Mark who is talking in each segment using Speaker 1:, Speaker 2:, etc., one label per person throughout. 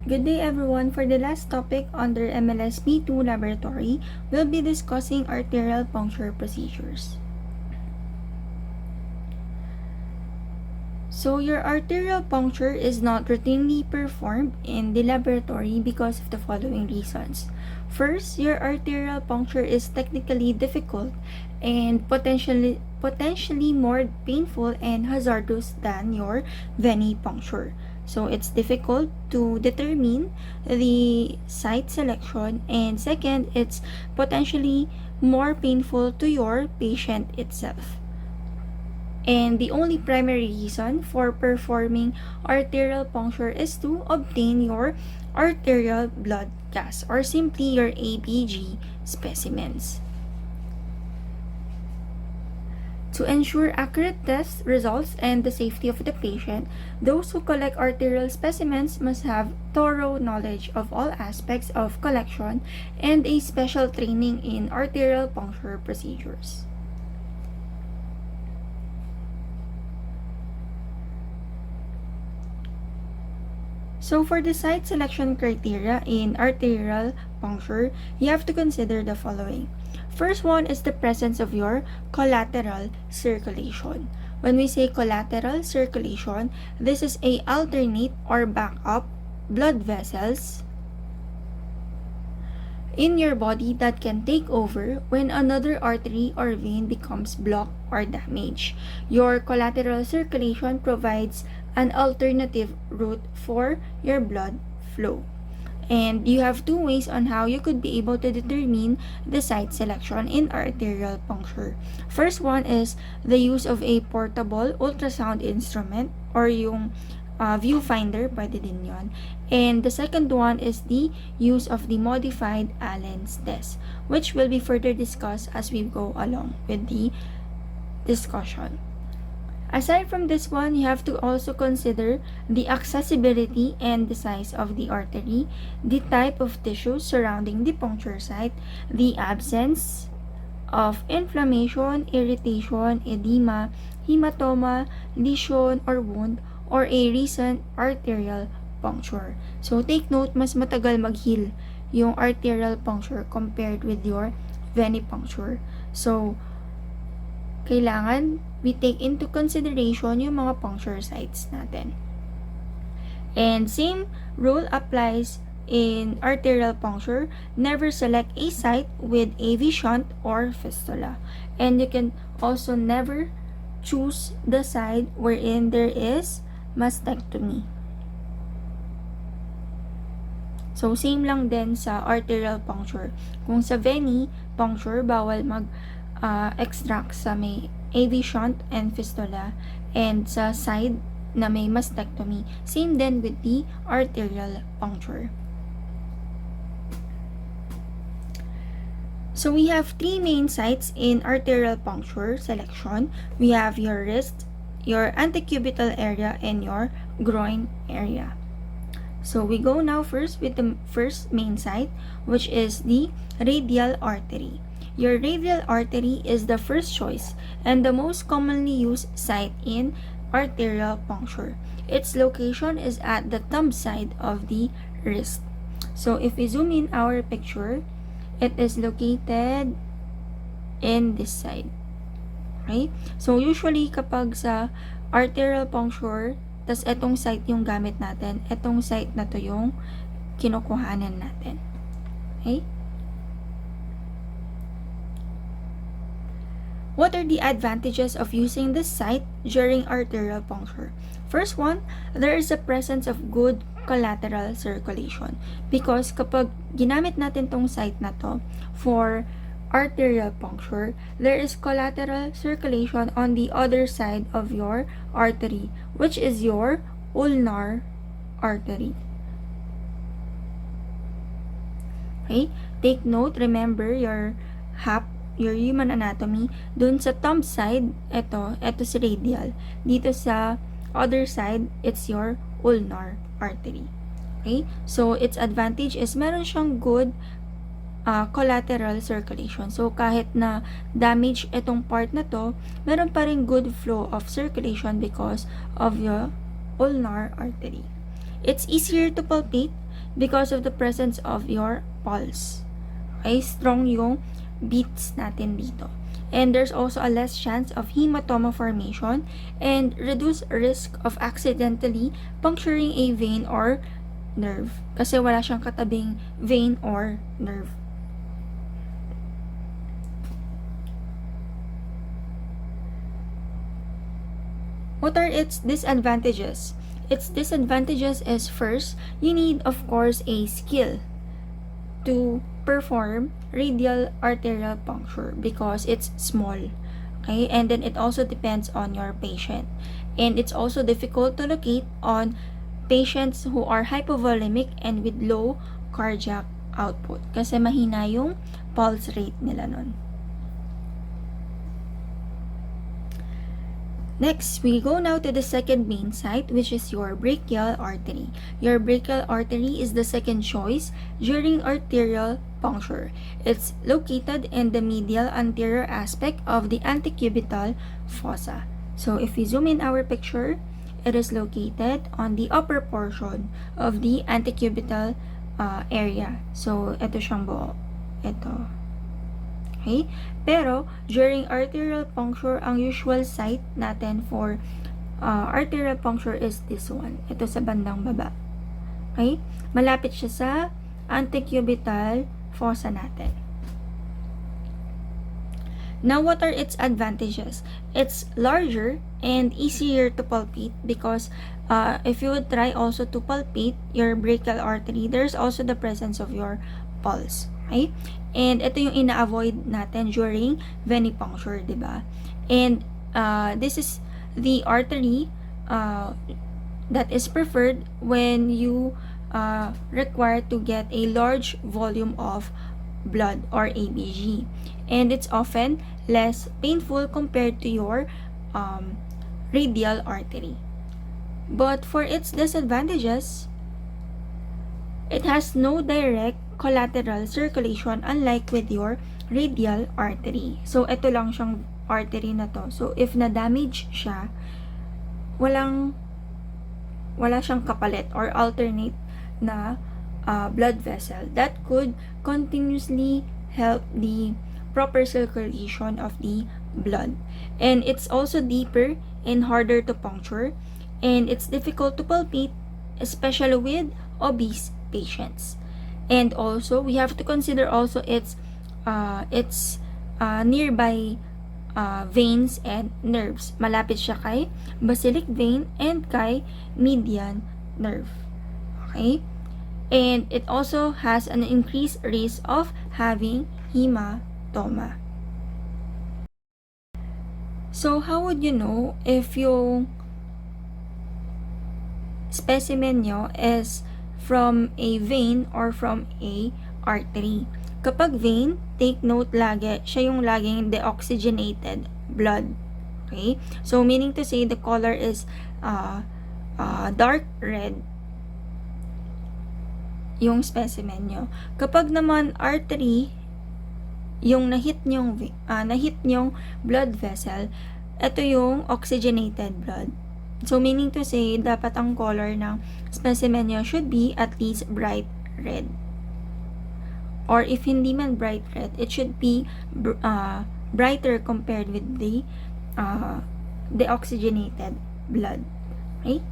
Speaker 1: Good day everyone. For the last topic under MLSP2 laboratory, we'll be discussing arterial puncture procedures. So your arterial puncture is not routinely performed in the laboratory because of the following reasons. First, your arterial puncture is technically difficult and potentially more painful and hazardous than your venipuncture. So it's difficult to determine the site selection, and second, it's potentially more painful to your patient itself. And the only primary reason for performing arterial puncture is to obtain your arterial blood gas or simply your ABG specimens. To ensure accurate test results and the safety of the patient, those who collect arterial specimens must have thorough knowledge of all aspects of collection and a special training in arterial puncture procedures. So for the site selection criteria in arterial puncture, you have to consider the following. First one is the presence of your collateral circulation. When we say collateral circulation, this is a alternate or backup blood vessels in your body that can take over when another artery or vein becomes blocked or damaged. Your collateral circulation provides an alternative route for your blood flow. And you have two ways on how you could be able to determine the site selection in arterial puncture. First one is the use of a portable ultrasound instrument or yung viewfinder, pwede din yon. And the second one is the use of the modified Allen's test, which will be further discussed as we go along with the discussion. Aside from this one, you have to also consider the accessibility and the size of the artery, the type of tissue surrounding the puncture site, the absence of inflammation, irritation, edema, hematoma, lesion, or wound, or a recent arterial puncture. So take note, mas matagal mag-heal yung arterial puncture compared with your venipuncture. So, kailangan we take into consideration yung mga puncture sites natin. And same rule applies in arterial puncture. Never select a site with AV shunt or fistula. And you can also never choose the side wherein there is mastectomy. So, same lang din sa arterial puncture. Kung sa veni puncture, bawal extract sa may AV shunt and fistula, and sa side na may mastectomy. Same din with the arterial puncture. So we have three main sites in arterial puncture selection. We have your wrist, your antecubital area, and your groin area. So we go now first with the first main site, which is the radial artery. Your radial artery is the first choice and the most commonly used site in arterial puncture. Its location is at the thumb side of the wrist. So if we zoom in our picture, it is located in this side. Okay? So usually kapag sa arterial puncture, tas etong site yung gamit natin, etong site na to yung kinukuhanan natin. Okay? What are the advantages of using this site during arterial puncture? First one, there is a presence of good collateral circulation. Because kapag ginamit natin tong site na to for arterial puncture, there is collateral circulation on the other side of your artery, which is your ulnar artery. Okay? Take note, remember your human anatomy. Dun sa thumb side, ito si radial. Dito sa other side, it's your ulnar artery. Okay? So, its advantage is meron siyang good collateral circulation. So, kahit na damage itong part na to, meron pa rin good flow of circulation because of your ulnar artery. It's easier to palpate because of the presence of your pulse. Okay, strong yung beats natin dito. And there's also a less chance of hematoma formation and reduced risk of accidentally puncturing a vein or nerve. Kasi wala siyang katabing vein or nerve. What are its disadvantages? Its disadvantages is first, you need of course a skill to perform radial arterial puncture because it's small. Okay, and then it also depends on your patient. And it's also difficult to locate on patients who are hypovolemic and with low cardiac output kasi mahina yung pulse rate nila nun. Next, we go now to the second main site, which is your brachial artery. Your brachial artery is the second choice during arterial puncture. It's located in the medial anterior aspect of the antecubital fossa. So, if we zoom in our picture, it is located on the upper portion of the antecubital area. So, ito siyang buo. Ito. Okay? Pero, during arterial puncture, ang usual site natin for arterial puncture is this one. Ito sa bandang baba. Okay? Malapit siya sa antecubital fossa natin. Now, what are its advantages? It's larger and easier to palpate because if you would try also to palpate your brachial artery, there's also the presence of your pulse. Okay? And ito yung ina-avoid natin during venipuncture, di ba? And this is the artery that is preferred when you require to get a large volume of blood or ABG. And it's often less painful compared to your radial artery. But for its disadvantages, it has no direct collateral circulation unlike with your radial artery. So, ito lang siyang artery na to. So, if na-damage siya, wala siyang kapalit or alternate na blood vessel that could continuously help the proper circulation of the blood. And it's also deeper and harder to puncture, and it's difficult to palpate, especially with obese patients. And also, we have to consider also its nearby veins and nerves. Malapit siya kay basilic vein and kay median nerve. Okay? And it also has an increased risk of having hematoma. So, how would you know if yung specimen nyo is from a vein or from a artery? Kapag vein, take note lagi, siya yung laging deoxygenated blood. Okay? So, meaning to say, the color is dark red yung specimen nyo. Kapag naman artery, yung nahit nyong blood vessel, ito yung oxygenated blood. So, meaning to say, dapat ang color ng specimen nyo should be at least bright red. Or if hindi man bright red, it should be brighter compared with the oxygenated blood. Okay?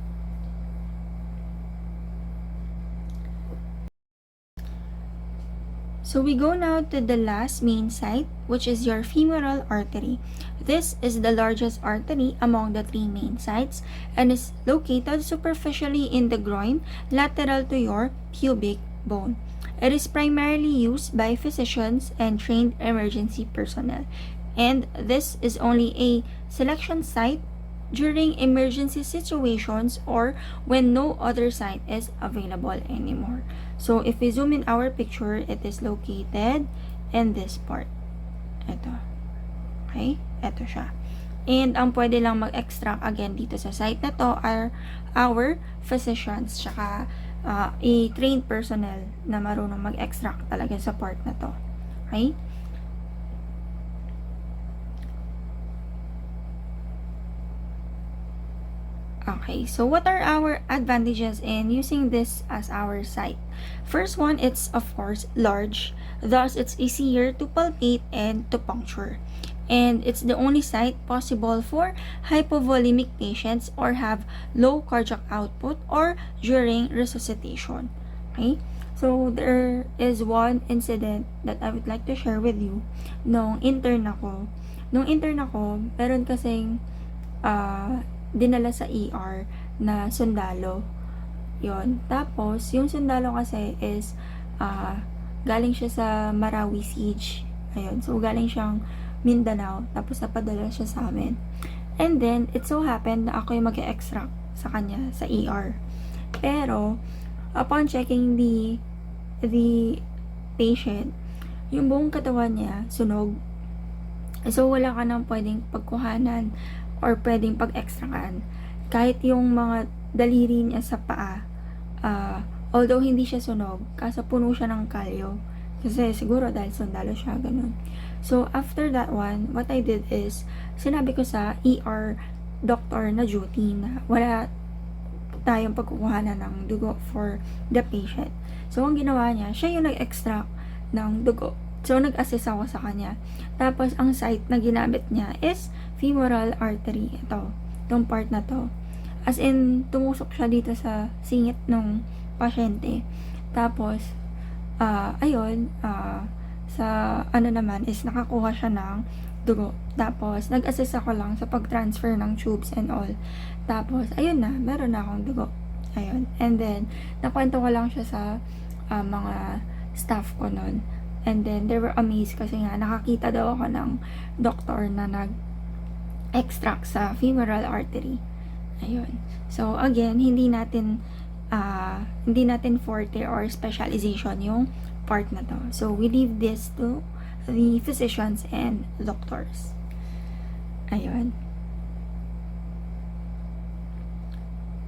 Speaker 1: So we go now to the last main site, which is your femoral artery. This is the largest artery among the three main sites and is located superficially in the groin, lateral to your pubic bone. It is primarily used by physicians and trained emergency personnel. And this is only a selection site during emergency situations or when no other site is available anymore. So, if we zoom in our picture, it is located in this part. Ito. Okay? Ito siya. And ang pwede lang mag-extract again dito sa site na to are our physicians tsaka trained personnel na marunong mag-extract talaga sa part na to. Okay? Okay, so what are our advantages in using this as our site? First one, it's of course large, thus it's easier to palpate and to puncture. And it's the only site possible for hypovolemic patients or have low cardiac output or during resuscitation. Okay? So there is one incident that I would like to share with you nung intern ako. Meron kasing dinala sa ER na sundalo. Yon. Tapos, yung sundalo kasi is galing siya sa Marawi Siege. Ayun. So, galing siyang Mindanao. Tapos, napadala siya sa amin. And then, it so happened na ako yung mag-extract sa kanya sa ER. Pero, upon checking the patient, yung buong katawan niya sunog. So, wala ka nang pwedeng pagkuhanan or pwedeng pag-extractan. Kahit yung mga daliri niya sa paa, although hindi siya sunog, kasi puno siya ng kalyo. Kasi siguro dahil sundalo siya, ganun. So, after that one, what I did is, sinabi ko sa ER doctor na duty na wala tayong pagkukuhanan ng dugo for the patient. So, ang ginawa niya, siya yung nag-extract ng dugo. So, nag-assess ako sa kanya. Tapos, ang site na ginamit niya is femoral artery. Itong part na to. As in, tumusok siya dito sa singit ng pasyente. Tapos, sa ano naman is nakakuha siya ng dugo. Tapos, nag-assess ako lang sa pag-transfer ng tubes and all. Tapos, ayun na, meron na akong dugo. Ayun. And then, nakwento ko lang siya sa mga staff ko nun. And then, they were amazed kasi nga, nakakita daw ako ng doktor na nag-extract sa femoral artery. Ayun. So, again, hindi natin forte or specialization yung part na to. So, we leave this to the physicians and doctors. Ayun.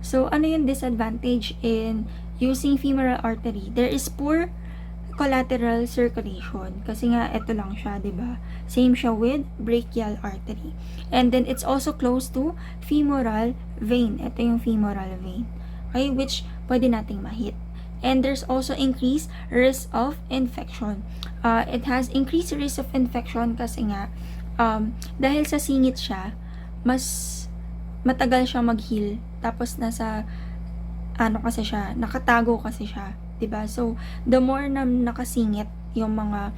Speaker 1: So, ano yung disadvantage in using femoral artery? There is poor collateral circulation. Kasi nga, ito lang siya, diba? Same siya with brachial artery. And then, it's also close to femoral vein. Ito yung femoral vein. Okay? Which, pwede nating ma-hit. And there's also increased risk of infection. It has increased risk of infection kasi nga, dahil sa singit siya, mas matagal siya mag-heal. Tapos, kasi siya, nakatago kasi siya. Diba? So, the more na nakasingit yung mga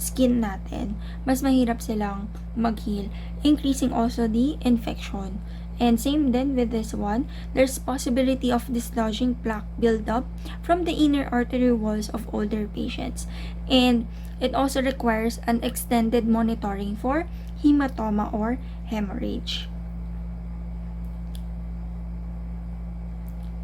Speaker 1: skin natin, mas mahirap silang mag-heal, increasing also the infection. And same then with this one, there's possibility of dislodging plaque buildup from the inner artery walls of older patients. And it also requires an extended monitoring for hematoma or hemorrhage.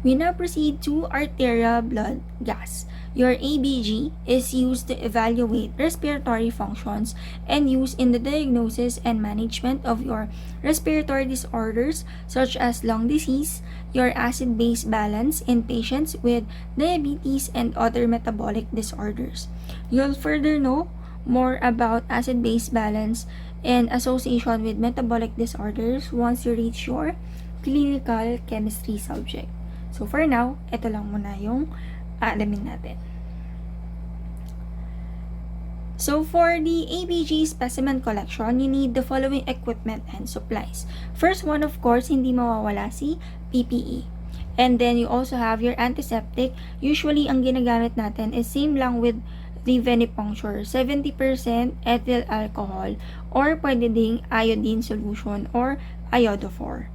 Speaker 1: We now proceed to arterial blood gas. Your ABG is used to evaluate respiratory functions and used in the diagnosis and management of your respiratory disorders such as lung disease, your acid-base balance in patients with diabetes and other metabolic disorders. You'll further know more about acid-base balance and association with metabolic disorders once you reach your clinical chemistry subject. So, for now, ito lang muna yung aalamin natin. So, for the ABG specimen collection, you need the following equipment and supplies. First one, of course, hindi mawawala si PPE. And then, you also have your antiseptic. Usually, ang ginagamit natin is same lang with the venipuncture. 70% ethyl alcohol or pwede ding iodine solution or iodophor.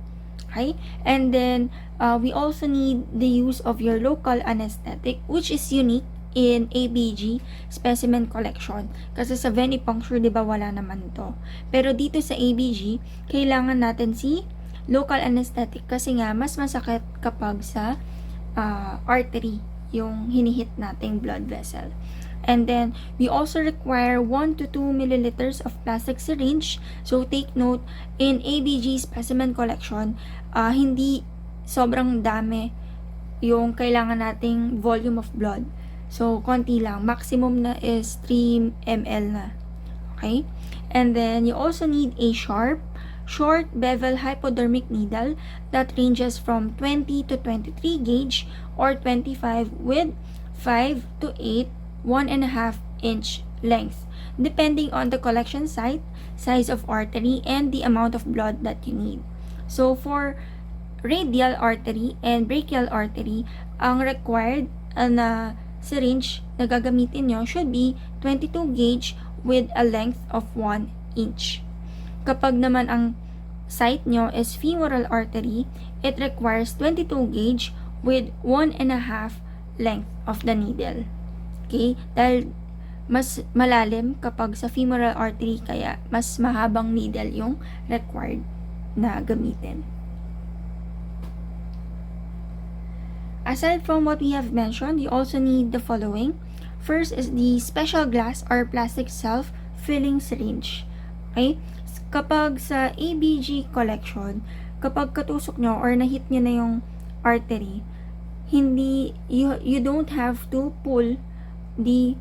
Speaker 1: Okay? And then, we also need the use of your local anesthetic, which is unique in ABG specimen collection. Kasi sa venipuncture, di ba, wala naman to. Pero dito sa ABG, kailangan natin si local anesthetic kasi nga, mas masakit kapag sa artery yung hinihit nating blood vessel. And then, we also require 1 to 2 milliliters of plastic syringe. So, take note, in ABG specimen collection, hindi sobrang dami yung kailangan nating volume of blood. So, konti lang. Maximum na is 3 ml na. Okay? And then, you also need a sharp short bevel hypodermic needle that ranges from 20 to 23 gauge or 25 with 5 to 8 1.5-inch length, depending on the collection site, size of artery, and the amount of blood that you need. So for radial artery and brachial artery, ang required na syringe na gagamitin nyo should be 22 gauge with a length of 1 inch. Kapag naman ang site nyo is femoral artery, it requires 22 gauge with 1.5 length of the needle. Okay? Dahil mas malalim kapag sa femoral artery, kaya mas mahabang needle yung required na gamitin. Aside from what we have mentioned, you also need the following. First is the special glass or plastic self-filling syringe. Okay? Kapag sa ABG collection, kapag katusok nyo or nahit nyo na yung artery, you don't have to pull the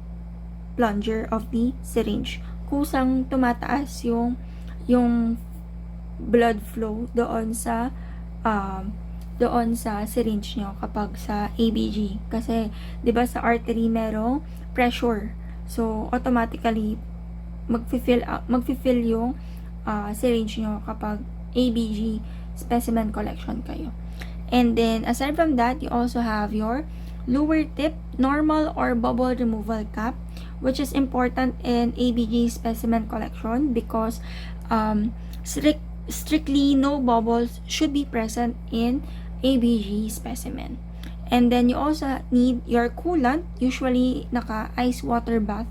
Speaker 1: plunger of the syringe. Kusang tumataas yung blood flow doon sa syringe nyo kapag sa ABG. Kasi, di ba sa artery merong pressure. So, automatically, magfi-fill yung syringe nyo kapag ABG specimen collection kayo. And then, aside from that, you also have your lower tip, normal or bubble removal cap, which is important in ABG specimen collection because strictly no bubbles should be present in ABG specimen. And then you also need your coolant, usually naka-ice water bath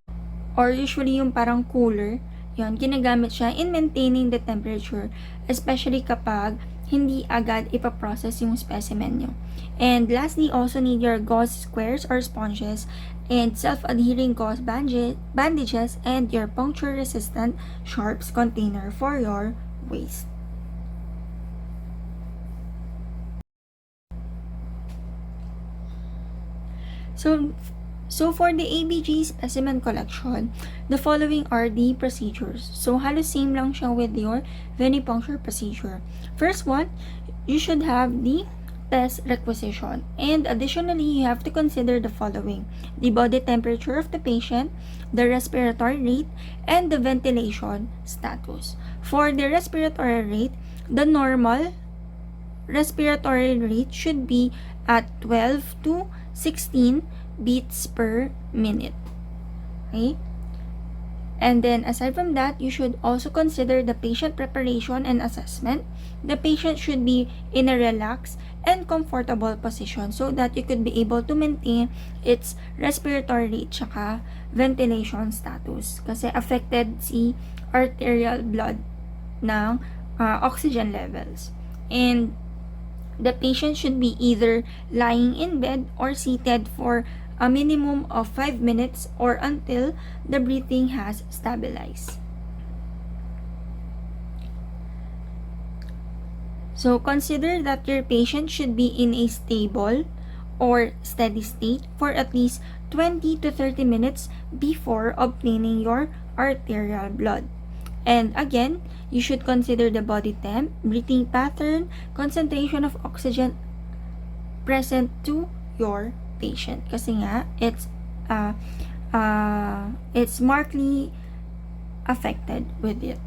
Speaker 1: or usually yung parang cooler. Yun, ginagamit siya in maintaining the temperature, especially kapag hindi agad ipaprocess yung specimen nyo. And lastly, also need your gauze squares or sponges and self-adhering gauze bandages and your puncture-resistant sharps container for your waste. So for the ABG specimen collection, the following are the procedures. So halos same lang siya with your venipuncture procedure. First one, you should have the test requisition. And additionally, you have to consider the following: the body temperature of the patient, the respiratory rate, and the ventilation status. For the respiratory rate, the normal respiratory rate should be at 12 to 16 beats per minute. Okay? And then, aside from that, you should also consider the patient preparation and assessment. The patient should be in a relaxed and comfortable position so that you could be able to maintain its respiratory rate tsaka ventilation status. Kasi affected si arterial blood ng oxygen levels. And the patient should be either lying in bed or seated for a minimum of 5 minutes or until the breathing has stabilized. So consider that your patient should be in a stable or steady state for at least 20 to 30 minutes before obtaining your arterial blood. And again, you should consider the body temp, breathing pattern, concentration of oxygen present to your patient. Kasi nga, it's markedly affected with it.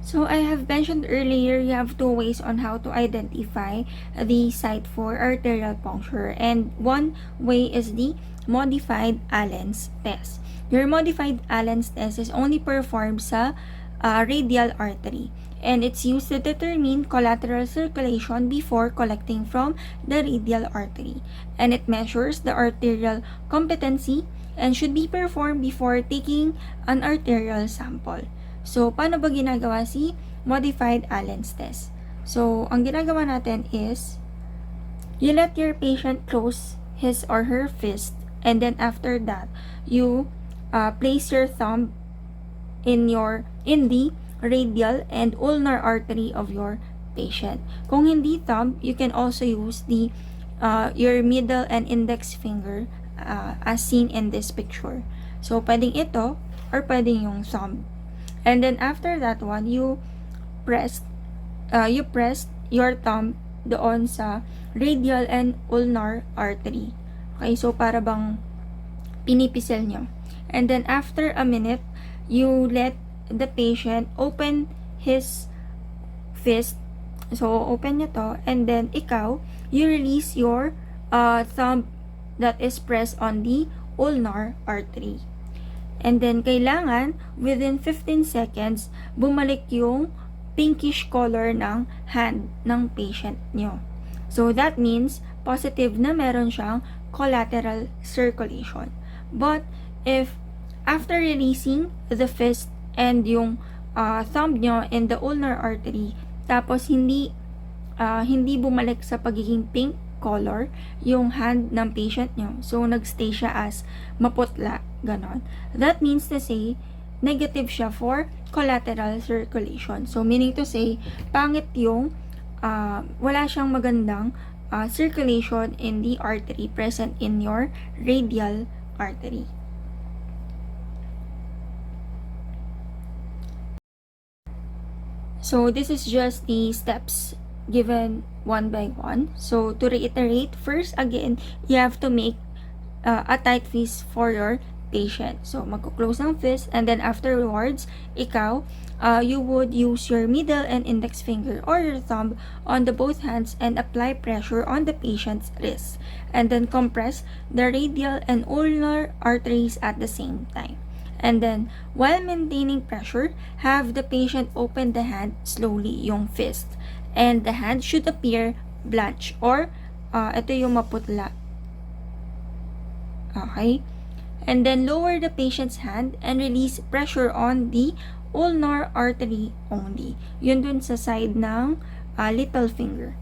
Speaker 1: So I have mentioned earlier, you have two ways on how to identify the site for arterial puncture. And one way is the modified Allen's test. Your modified Allen's test is only performed sa radial artery. And it's used to determine collateral circulation before collecting from the radial artery. And it measures the arterial competency and should be performed before taking an arterial sample. So, paano ba ginagawa si modified Allen's test? So, ang ginagawa natin is, you let your patient close his or her fist, and then after that, you place your thumb in the radial and ulnar artery of your patient. Kung hindi thumb, you can also use your middle and index finger as seen in this picture. So, pwedeng ito, or pwedeng yung thumb. And then after that one, you press your thumb doon sa radial and ulnar artery. Okay, so para bang pinipisil nyo. And then after a minute, you let the patient open his fist. So open nyo to, and then ikaw, you release your thumb that is pressed on the ulnar artery. And then kailangan within 15 seconds bumalik yung pinkish color ng hand ng patient nyo. So that means positive na meron siyang collateral circulation. But if after releasing the fist and yung thumb nyo in the ulnar artery, tapos hindi bumalik sa pagiging pink color yung hand ng patient nyo, so nagstay siya as maputla, ganon, that means to say negative siya for collateral circulation. So meaning to say, pangit yung wala siyang magandang circulation in the artery present in your radial artery. So this is just the steps given one by one. So to reiterate, first again, you have to make a tight fist for your patient. So magko-close ng fist, and then afterwards, ikaw, you would use your middle and index finger or your thumb on the both hands and apply pressure on the patient's wrist, and then compress the radial and ulnar arteries at the same time. And then, while maintaining pressure, have the patient open the hand slowly, yung fist. And the hand should appear blanch or ito yung maputla. Okay? And then, lower the patient's hand and release pressure on the ulnar artery only. Yun dun sa side ng little finger.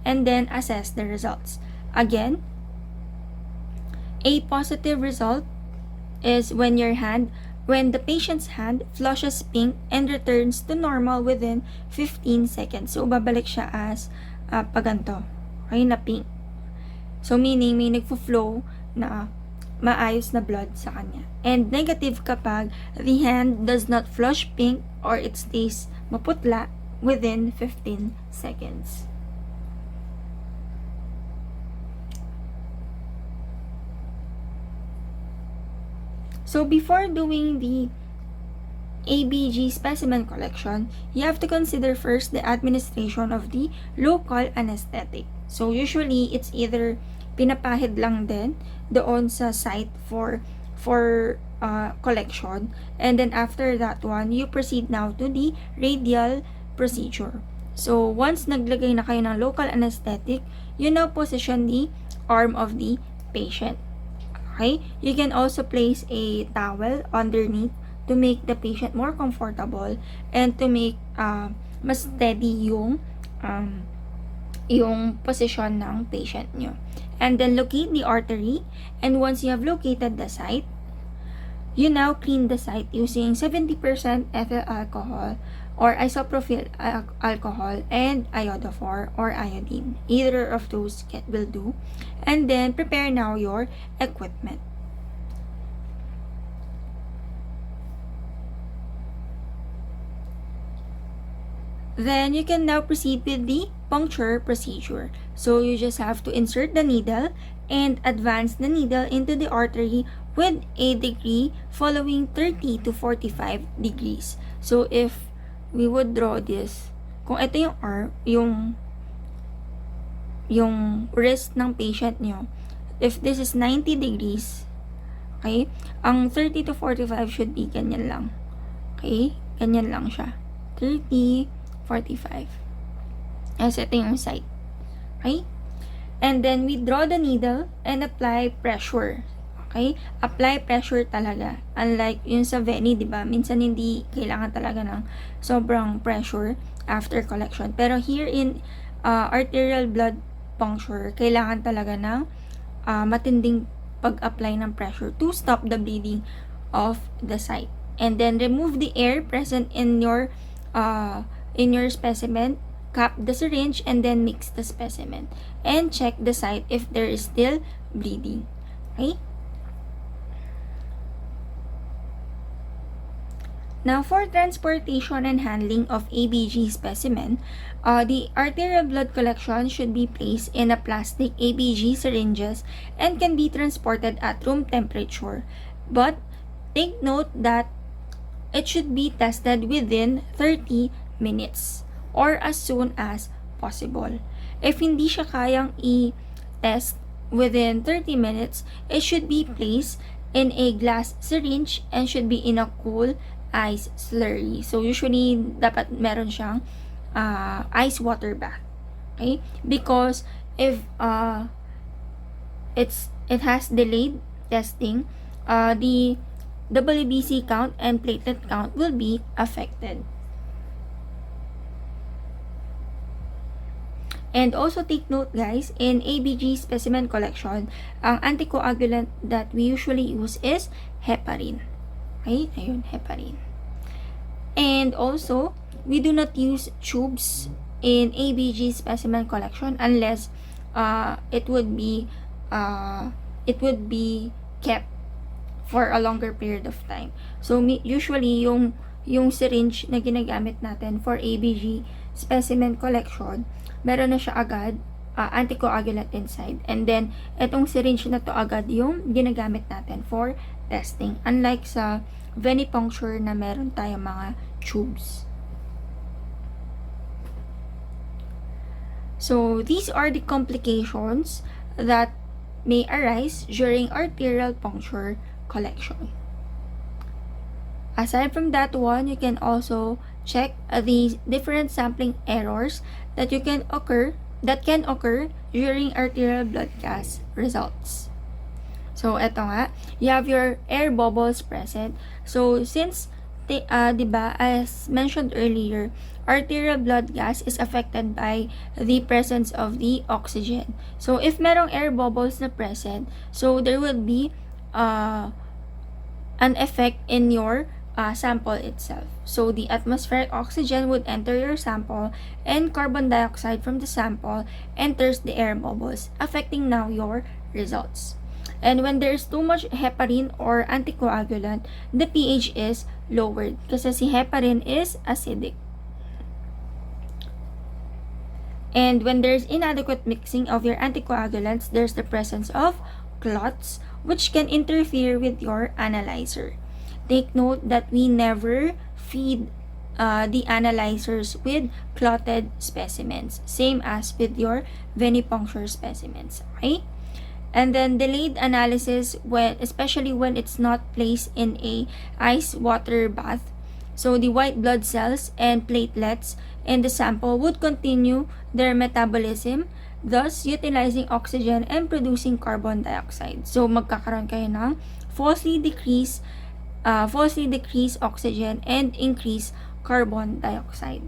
Speaker 1: And then, assess the results. Again, a positive result is when the patient's hand flushes pink and returns to normal within 15 seconds. So, babalik siya as paganto. Okay, na pink. So, meaning may nagfo-flow na maayos na blood sa kanya. And negative kapag the hand does not flush pink or it stays maputla within 15 seconds. So before doing the ABG specimen collection, you have to consider first the administration of the local anesthetic. So usually, it's either pinapahid lang din doon sa site for collection, and then after that one, you proceed now to the radial procedure. So once naglagay na kayo ng local anesthetic, you now position the arm of the patient. Okay? You can also place a towel underneath to make the patient more comfortable and to make mas steady yung position ng patient nyo. And then locate the artery, and once you have located the site, you now clean the site using 70% ethyl alcohol or isopropyl alcohol and iodophor or iodine. Either of those will do. And then prepare now your equipment. Then you can now proceed with the puncture procedure. So you just have to insert the needle and advance the needle into the artery with a degree following 30 to 45 degrees. So if we would draw this, kung ito yung yung wrist ng patient nyo, if this is 90 degrees, okay, ang 30 to 45 should be ganyan lang. Okay, ganyan lang siya. 30, 45. As ito yung side. Okay? And then we draw the needle and apply pressure. Okay? Apply pressure talaga. Unlike yung sa veni, di ba? Minsan hindi kailangan talaga ng sobrang pressure after collection. Pero here in arterial blood puncture, kailangan talaga ng matinding pag-apply ng pressure to stop the bleeding of the site. And then remove the air present in your specimen, cap the syringe, and then mix the specimen. And check the site if there is still bleeding. Okay? Now, for transportation and handling of ABG specimen, the arterial blood collection should be placed in a plastic ABG syringes and can be transported at room temperature. But take note that it should be tested within 30 minutes or as soon as possible. If hindi siya kayang i-test within 30 minutes, it should be placed in a glass syringe and should be in a cool ice slurry. So, usually, dapat meron siyang ice water bath. Okay? Because if it has delayed testing, the WBC count and platelet count will be affected. And also take note guys, in ABG specimen collection, ang anticoagulant that we usually use is heparin. Okay? Ayun, heparin. And also, we do not use tubes in ABG specimen collection unless it would be kept for a longer period of time. So, usually, yung syringe na ginagamit natin for ABG specimen collection, meron na siya agad anticoagulant inside. And then, etong syringe na to agad yung ginagamit natin for testing. Unlike sa puncture na meron tayong mga tubes. So, these are the complications that may arise during arterial puncture collection. Aside from that one, you can also check the different sampling errors that can occur during arterial blood gas results. So, eto nga, you have your air bubbles present. So, since, diba, as mentioned earlier, arterial blood gas is affected by the presence of the oxygen. So, if merong air bubbles na present, so there will be an effect in your sample itself. So, the atmospheric oxygen would enter your sample and carbon dioxide from the sample enters the air bubbles, affecting now your results. And when there's too much heparin or anticoagulant, the pH is lowered kasi si heparin is acidic. And when there's inadequate mixing of your anticoagulants, there's the presence of clots which can interfere with your analyzer. Take note that we never feed the analyzers with clotted specimens, same as with your venipuncture specimens. Okay? And then delayed analysis, especially when it's not placed in a ice water bath. So the white blood cells and platelets in the sample would continue their metabolism, thus utilizing oxygen and producing carbon dioxide. So magkakaroon kayo ng falsely decreased oxygen and increased carbon dioxide.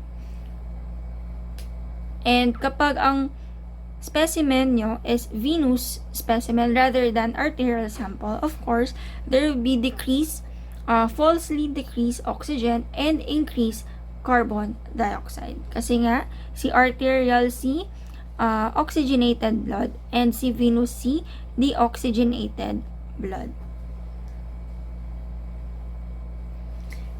Speaker 1: And kapag ang specimen nyo is venous specimen rather than arterial sample, of course, there will be falsely decreased oxygen and increased carbon dioxide. Kasi nga, si arterial si oxygenated blood and si venous si deoxygenated blood.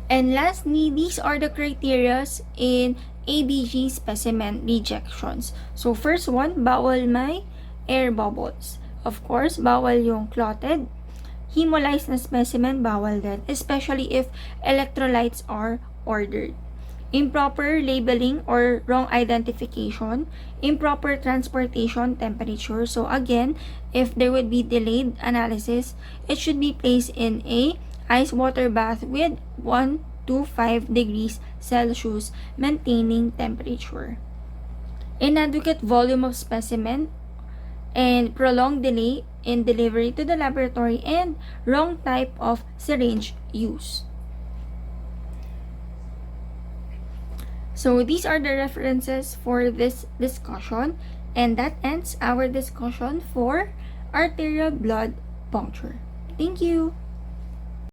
Speaker 1: And lastly, these are the criteria in ABG specimen rejections. So, first one, bawal may air bubbles. Of course, bawal yung clotted. Hemolyzed na specimen, bawal din, especially if electrolytes are ordered. Improper labeling or wrong identification. Improper transportation temperature. So, again, if there would be delayed analysis, it should be placed in a ice water bath with 1 to 5 degrees Celsius maintaining temperature. Inadequate volume of specimen and prolonged delay in delivery to the laboratory and wrong type of syringe use. So these are the references for this discussion, and that ends our discussion for arterial blood puncture. Thank you.